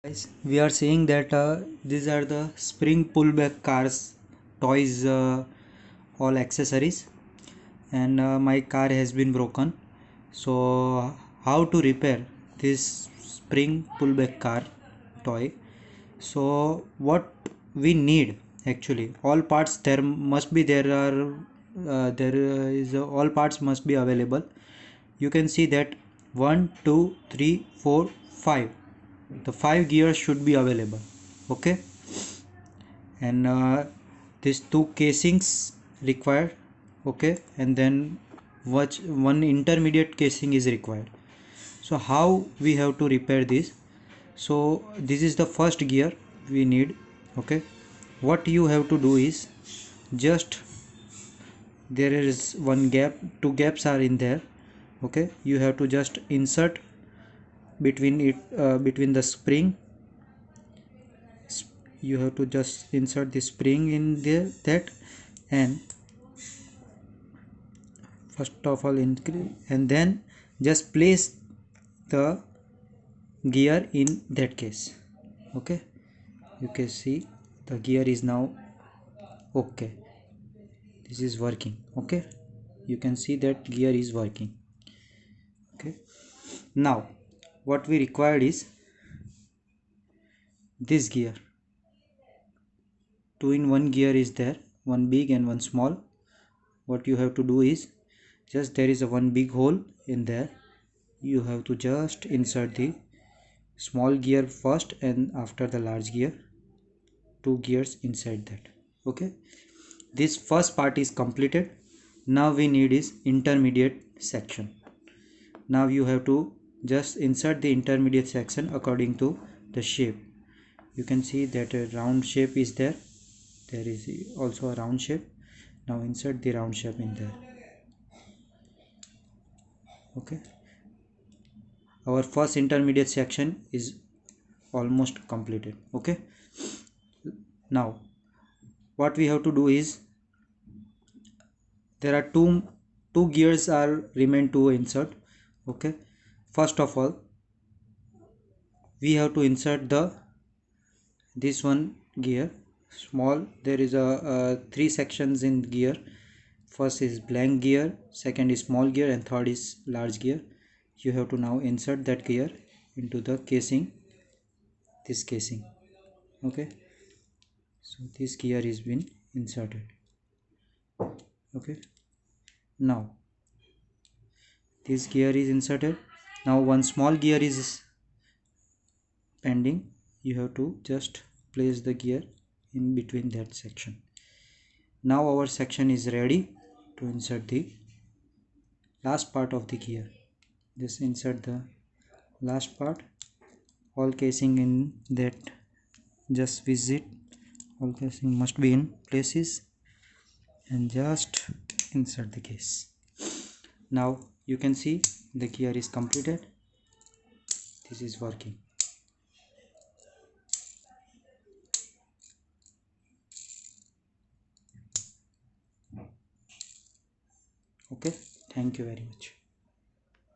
Guys, we are saying that these are the spring pullback cars, toys, all accessories, and my car has been broken. So, how to repair this spring pullback car toy? So, what we need actually, all parts there must be there is all parts must be available. You can see that 1, 2, 3, 4, 5. The 5 gears should be available, okay, and these two casings required, okay, and then one intermediate casing is required. So how we have to repair this? So this is the first gear we need, okay. What you have to do is, just there is one gap, two gaps are in there, okay. You have to just insert between the spring. You have to just insert the spring in there, that, and first of all increase, and then just place the gear in that case, okay. You can see the gear is now okay, this is working, okay. You can see that gear is working, okay. Now what we required is this gear. Two in one gear is there, one big and one small. What you have to do is, just there is a one big hole in there, you have to just insert the small gear first, and after the large gear, two gears inside that, okay. This first part is completed. Now we need is intermediate section. Now you have to just insert the intermediate section according to the shape. You can see that a round shape is there, there is also a round shape. Now insert the round shape in there, okay. Our first intermediate section is almost completed, okay. Now what we have to do is, there are two gears are remain to insert, okay. First of all, we have to insert this one gear small. There is three sections in gear. First is blank gear, second is small gear, and third is large gear. You have to now insert that gear into the casing, this casing, okay. So this gear is been inserted, okay. Now this gear is inserted. Now one small gear is pending. You have to just place the gear in between that section. Now our section is ready to insert the last part of the gear. Just insert the last part, all casing in that, just visit, all casing must be in places, and just insert the case. Now you can see the gear is completed, this is working, okay. Thank you very much.